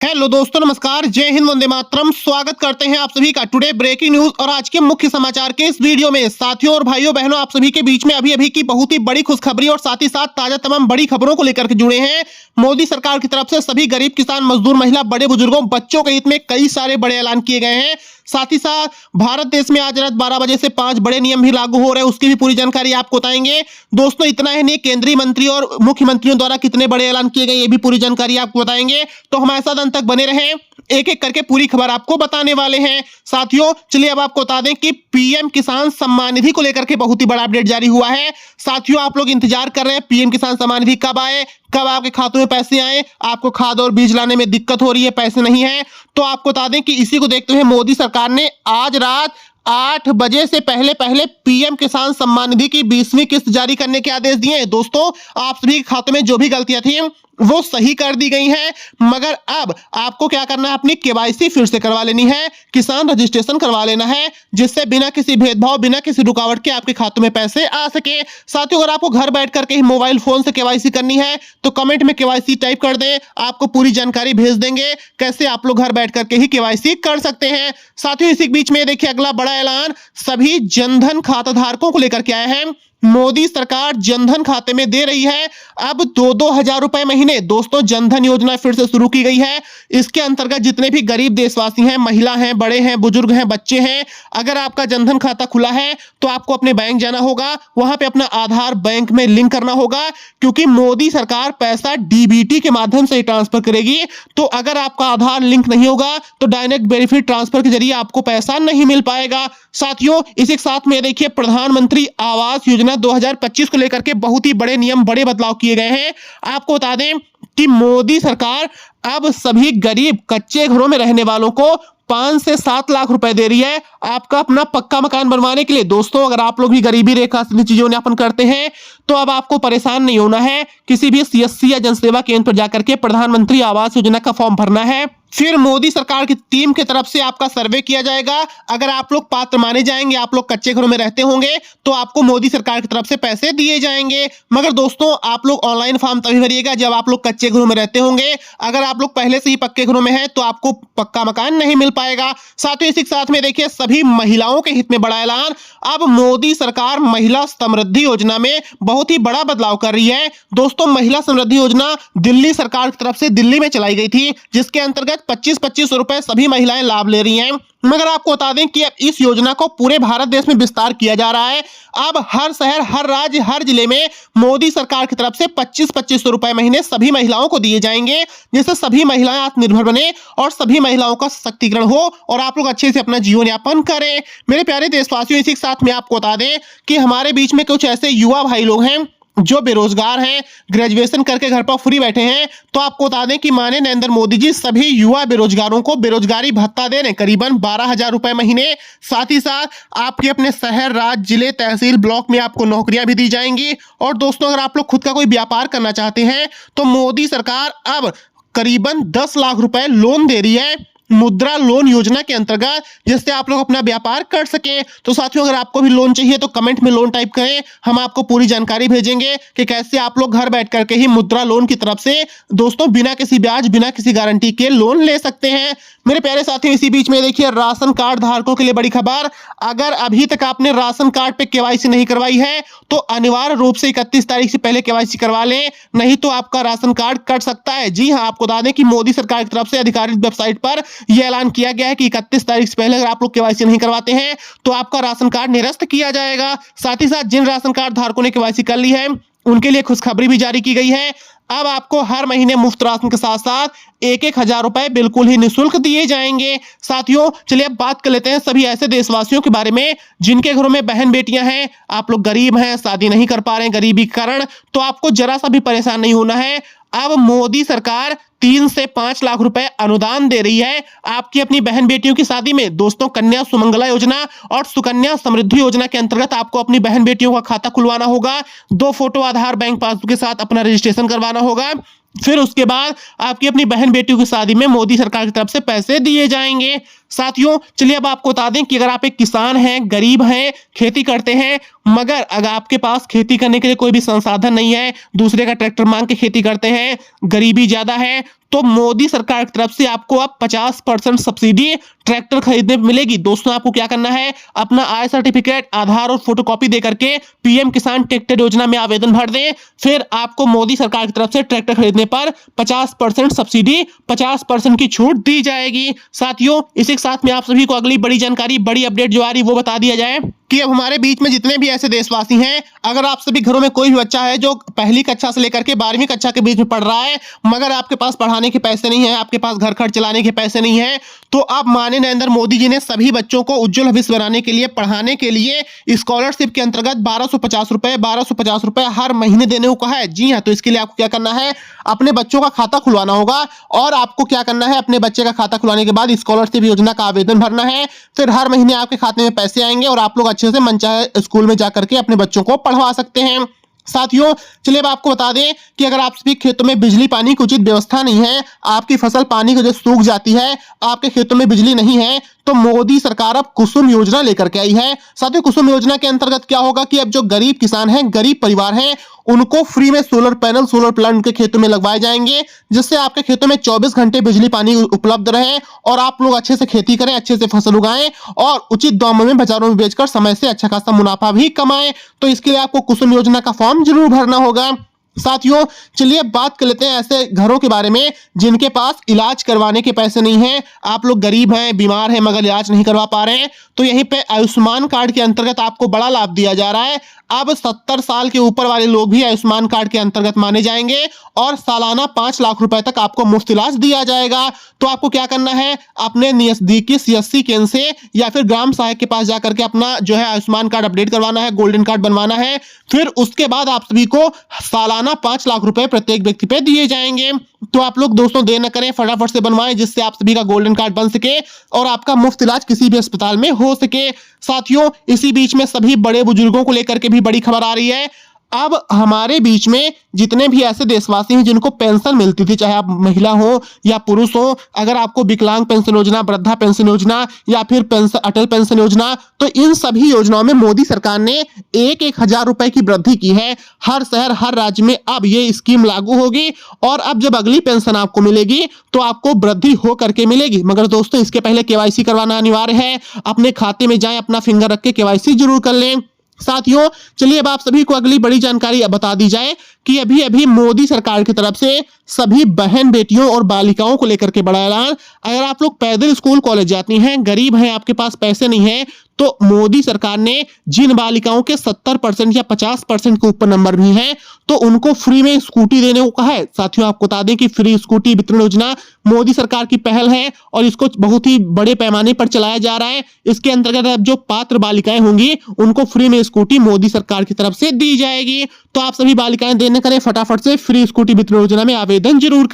Hello दोस्तों, नमस्कार, जय हिंद, वंदे मातरम। स्वागत करते हैं आप सभी का टुडे ब्रेकिंग न्यूज और आज के मुख्य समाचार के इस वीडियो में। साथियों और भाइयों बहनों, आप सभी के बीच में अभी अभी की बहुत ही बड़ी खुशखबरी और साथ ही साथ ताजा तमाम बड़ी खबरों को लेकर के जुड़े हैं। मोदी सरकार की तरफ से सभी गरीब किसान, मजदूर, महिला, बड़े बुजुर्गों, बच्चों के हित में कई सारे बड़े ऐलान किए गए हैं। साथ ही साथ भारत देश में आज रात 12 बजे से 5 बड़े नियम भी लागू हो रहे हैं, उसकी भी पूरी जानकारी आपको बताएंगे। दोस्तों इतना ही नहीं, केंद्रीय मंत्री और मुख्यमंत्रियों द्वारा कितने बड़े ऐलान किए गए ये भी पूरी जानकारी आपको बताएंगे। तो हमारे साथ अंत तक बने रहें, एक एक करके पूरी खबर आपको बताने वाले हैं। साथियों चलिए अब आपको बता दें कि पीएम किसान सम्मान निधि को लेकर के बहुत ही बड़ा अपडेट जारी हुआ है। साथियों आप लोग इंतजार कर रहे हैं पीएम किसान सम्मान निधि कब आए, कब आपके खातों में पैसे आए। आपको खाद और बीज लाने में दिक्कत हो रही है, पैसे नहीं है, तो आपको बता दें कि इसी को देखते हुए मोदी सरकार ने आज रात 8 बजे से पहले पहले पीएम किसान सम्मान निधि की 20वीं किस्त जारी करने के आदेश दिए हैं। दोस्तों आप सभी के खातों में जो भी गलतियां थी वो सही कर दी गई हैं, मगर अब आपको क्या करना है, अपनी केवाईसी फिर से करवा लेनी है, किसान रजिस्ट्रेशन करवा लेना है, जिससे बिना किसी भेदभाव, बिना किसी रुकावट के आपके खातों में पैसे आ सके। साथियों अगर आपको घर बैठ करके ही मोबाइल फोन से केवाईसी करनी है तो कमेंट में केवाईसी टाइप कर दें, आपको पूरी जानकारी भेज देंगे कैसे आप लोग घर बैठ करके ही केवाईसी कर सकते हैं। साथियों इसी बीच में देखिए अगला बड़ा ऐलान सभी जनधन खाता धारकों को लेकर के आए हैं। मोदी सरकार जनधन खाते में दे रही है अब 2-2 हजार रुपए महीने। दोस्तों जनधन योजना फिर से शुरू की गई है। इसके अंतर्गत जितने भी गरीब देशवासी हैं, महिला हैं, बड़े हैं, बुजुर्ग हैं, बच्चे हैं, अगर आपका जनधन खाता खुला है तो आपको अपने बैंक जाना होगा, वहां पे अपना आधार बैंक में लिंक करना होगा, क्योंकि मोदी सरकार पैसा डीबीटी के माध्यम से ट्रांसफर करेगी। तो अगर आपका आधार लिंक नहीं होगा तो डायरेक्ट बेनिफिट ट्रांसफर के जरिए आपको पैसा नहीं मिल पाएगा। साथियों इसी के साथ में देखिए प्रधानमंत्री आवास योजना 2025 को लेकर के बहुत ही बड़े नियम, बड़े बदलाव किए गए हैं। आपको बता दें कि मोदी सरकार अब सभी गरीब कच्चे घरों में रहने वालों को 5 से 7 लाख रुपए दे रही है आपका अपना पक्का मकान बनवाने के लिए। दोस्तों अगर आप लोग भी गरीबी रेखा से चीजों यापन करते हैं तो अब आपको परेशान नहीं होना है, किसी भी सीएससी या जनसेवा केंद्र पर जाकर के प्रधानमंत्री आवास योजना का फॉर्म भरना है, फिर मोदी सरकार की टीम की तरफ से आपका सर्वे किया जाएगा। अगर आप लोग पात्र माने जाएंगे, आप लोग कच्चे घरों में रहते होंगे, तो आपको मोदी सरकार की तरफ से पैसे दिए जाएंगे। मगर दोस्तों आप लोग ऑनलाइन फॉर्म तभी भरिएगा जब आप लोग कच्चे घरों में रहते होंगे। अगर आप लोग पहले से ही पक्के घरों में हैं तो आपको पक्का मकान नहीं मिल पाएगा। साथ ही इसी के साथ में देखिए सभी महिलाओं के हित में बड़ा ऐलान, अब मोदी सरकार महिला समृद्धि योजना में बहुत ही बड़ा बदलाव कर रही है। दोस्तों महिला समृद्धि योजना दिल्ली सरकार की तरफ से दिल्ली में चलाई गई थी, जिसके अंतर्गत 25-25 रुपए सभी महिलाएं लाभ ले रही हैं। मगर आपको बता दें कि अब इस योजना को पूरे भारत देश में विस्तार किया जा रहा है। अब हर शहर, हर राज्य, हर जिले में मोदी सरकार की तरफ से 25-25 रुपए महीने सभी महिलाओं को दिए जाएंगे, जिससे सभी महिलाएं आत्मनिर्भर बने और सभी महिलाओं का सशक्तिकरण हो और आप लोग अच्छे से अपना जीवन यापन करें। मेरे प्यारे देशवासियों इसी के साथ में आपको बता दें कि हमारे बीच में कुछ ऐसे युवा भाई लोग हैं जो बेरोजगार हैं, ग्रेजुएशन करके घर पर फ्री बैठे हैं, तो आपको बता दें कि माननीय नरेंद्र मोदी जी सभी युवा बेरोजगारों को बेरोजगारी भत्ता दे रहे हैं, करीबन 12,000 रुपए महीने। साथ ही साथ आपके अपने शहर, राज्य, जिले, तहसील, ब्लॉक में आपको नौकरियां भी दी जाएंगी। और दोस्तों अगर आप लोग खुद का कोई व्यापार करना चाहते हैं तो मोदी सरकार अब करीबन 10 लाख रुपए लोन दे रही है मुद्रा लोन योजना के अंतर्गत, जिससे आप लोग अपना व्यापार कर सकें। तो साथियों अगर आपको भी लोन चाहिए तो कमेंट में लोन टाइप करें, हम आपको पूरी जानकारी भेजेंगे कि कैसे आप लोग घर बैठ करके ही मुद्रा लोन की तरफ से दोस्तों बिना किसी ब्याज, बिना किसी गारंटी के लोन ले सकते हैं। मेरे प्यारे साथियों इसी बीच में देखिए राशन कार्ड धारकों के लिए बड़ी खबर, अगर अभी तक आपने राशन कार्ड पे केवाईसी नहीं करवाई है तो अनिवार्य रूप से 31 तारीख से पहले केवाईसी करवा लें, नहीं तो आपका राशन कार्ड कट सकता है। जी हाँ, आपको बता दें कि मोदी सरकार की तरफ से आधिकारिक वेबसाइट पर यह ऐलान किया गया है कि 31 तारीख से पहले अगर आप लोग केवाईसी नहीं करवाते हैं तो आपका राशन कार्ड निरस्त किया जाएगा। साथ ही साथ जिन राशन कार्ड धारकों ने केवाईसी कर ली है उनके लिए खुशखबरी भी जारी की गई है। अब आपको हर महीने मुफ्त राशन के साथ साथ 1-1 हजार रुपए बिल्कुल ही निःशुल्क दिए जाएंगे। साथियों चलिए अब बात कर लेते हैं सभी ऐसे देशवासियों के बारे में जिनके घरों में बहन बेटियां हैं, आप लोग गरीब हैं, शादी नहीं कर पा रहे हैं गरीबी के कारण, तो आपको जरा सा भी परेशान नहीं होना है। अब मोदी सरकार 3 से 5 लाख रुपए अनुदान दे रही है आपकी अपनी बहन बेटियों की शादी में। दोस्तों कन्या सुमंगला योजना और सुकन्या समृद्धि योजना के अंतर्गत आपको अपनी बहन बेटियों का खाता खुलवाना होगा, 2 फोटो आधार बैंक पासबुक के साथ अपना रजिस्ट्रेशन करवाना होगा, फिर उसके बाद आपकी अपनी बहन बेटियों की शादी में मोदी सरकार की तरफ से पैसे दिए जाएंगे। साथियों चलिए अब आपको बता दें कि अगर आप एक किसान हैं, गरीब हैं, खेती करते हैं, मगर अगर आपके पास खेती करने के लिए कोई भी संसाधन नहीं है, दूसरे का ट्रैक्टर मांग के खेती करते हैं, गरीबी ज्यादा है, तो मोदी सरकार की तरफ से आपको अब 50% सब्सिडी ट्रैक्टर खरीदने में मिलेगी। दोस्तों आपको क्या करना है, अपना आय सर्टिफिकेट, आधार और फोटोकॉपी दे करके पीएम किसान ट्रैक्टर योजना में आवेदन भर दें। फिर आपको मोदी सरकार की तरफ से ट्रैक्टर खरीदने पर 50% सब्सिडी, 50% की छूट दी जाएगी। साथियों इसी के साथ में आप सभी को अगली बड़ी जानकारी, बड़ी अपडेट जो आ रही है वो बता दिया जाए कि अब हमारे बीच में जितने भी ऐसे देशवासी हैं, अगर आप सभी घरों में कोई भी बच्चा है जो पहली कक्षा से लेकर के 12वीं कक्षा के बीच में पढ़ रहा है, मगर आपके पास पढ़ाने के पैसे नहीं है, आपके पास घर खर्च चलाने के पैसे नहीं है, तो अब माननीय नरेंद्र मोदी जी ने सभी बच्चों को उज्जवल भविष्य बनाने के लिए, पढ़ाने के लिए स्कॉलरशिप के अंतर्गत 1250 रुपए हर महीने देने को कहा है। जी हाँ, तो इसके लिए आपको क्या करना है, अपने बच्चों का खाता खुलवाना होगा और आपको क्या करना है, अपने बच्चे का खाता खुलवाने के बाद स्कॉलरशिप योजना का आवेदन भरना है। फिर हर महीने आपके खाते में पैसे आएंगे और आप लोग अच्छे से मनचाहे स्कूल में जाकर के अपने बच्चों को पढ़वा सकते हैं। साथियों चलिए अब आपको बता दें कि अगर आप सभी खेतों में बिजली पानी की उचित व्यवस्था नहीं है, आपकी फसल पानी की वजह से सूख जाती है, आपके खेतों में बिजली नहीं है, तो मोदी सरकार अब कुसुम योजना लेकर के आई है। साथियों कुसुम योजना के अंतर्गत क्या होगा कि अब जो गरीब किसान हैं, गरीब परिवार हैं, उनको फ्री में सोलर पैनल, सोलर प्लांट उनके खेतों में लगवाए जाएंगे, जिससे आपके खेतों में 24 घंटे बिजली पानी उपलब्ध रहे और आप लोग अच्छे से खेती करें, अच्छे से फसल उगाएं और उचित दामों में बाजारों में बेचकर समय से अच्छा खासा मुनाफा भी कमाएं। तो इसके लिए आपको कुसुम योजना का फॉर्म जरूर भरना होगा। साथियों चलिए बात कर लेते हैं ऐसे घरों के बारे में जिनके पास इलाज करवाने के पैसे नहीं हैं, आप लोग गरीब हैं, बीमार हैं, मगर इलाज नहीं करवा पा रहे हैं, तो यहीं पे आयुष्मान कार्ड के अंतर्गत आपको बड़ा लाभ दिया जा रहा है। अब 70 साल के ऊपर वाले लोग भी आयुष्मान कार्ड के अंतर्गत माने जाएंगे और सालाना 5 लाख रुपए तक आपको मुफ्त इलाज दिया जाएगा। तो आपको क्या करना है, अपने नजदीकी सीएससी केंद्र से या फिर ग्राम सहायक के पास जाकर के अपना जो है आयुष्मान कार्ड अपडेट करवाना है, गोल्डन कार्ड बनवाना है। फिर उसके बाद आप सभी को सालाना 5 लाख रुपए प्रत्येक व्यक्ति पे दिए जाएंगे। तो आप लोग दोस्तों देर न करें, फटाफट से बनवाएं जिससे आप सभी का गोल्डन कार्ड बन सके और आपका मुफ्त इलाज किसी भी अस्पताल में हो सके। साथियों इसी बीच में सभी बड़े बुजुर्गों को लेकर के भी बड़ी खबर आ रही है। अब हमारे बीच में जितने भी ऐसे देशवासी हैं जिनको पेंशन मिलती थी, चाहे आप महिला हो या पुरुष हो, अगर आपको विकलांग पेंशन योजना, वृद्धा पेंशन योजना या फिर पेंशन, अटल पेंशन योजना, तो इन सभी योजनाओं में मोदी सरकार ने 1,000 रुपए की वृद्धि की है। हर शहर, हर राज्य में अब ये स्कीम लागू होगी और अब जब अगली पेंशन आपको मिलेगी तो आपको वृद्धि हो करके मिलेगी। मगर दोस्तों इसके पहले केवाईसी करवाना अनिवार्य है। अपने खाते में जाएं, अपना फिंगर रख के केवाईसी जरूर कर लें। साथियों चलिए अब आप सभी को अगली बड़ी जानकारी बता दी जाए कि अभी अभी मोदी सरकार की तरफ से सभी बहन बेटियों और बालिकाओं को लेकर के बड़ा ऐलान। अगर आप लोग पैदल स्कूल कॉलेज जाती हैं, गरीब हैं, आपके पास पैसे नहीं है, तो मोदी सरकार ने जिन बालिकाओं के 70% या 50% के ऊपर नंबर भी हैं तो उनको फ्री में स्कूटी देने को कहा है। साथियों आपको बता दें कि फ्री स्कूटी वितरण योजना मोदी सरकार की पहल है और इसको बहुत ही बड़े पैमाने पर चलाया जा रहा है। इसके अंतर्गत अब जो पात्र बालिकाएं होंगी उनको फ्री में स्कूटी मोदी सरकार की तरफ से दी जाएगी। तो आप सभी बालिकाएं देर न करें, फटाफट से फ्री स्कूटी वितरण योजना में आवेदन जरूर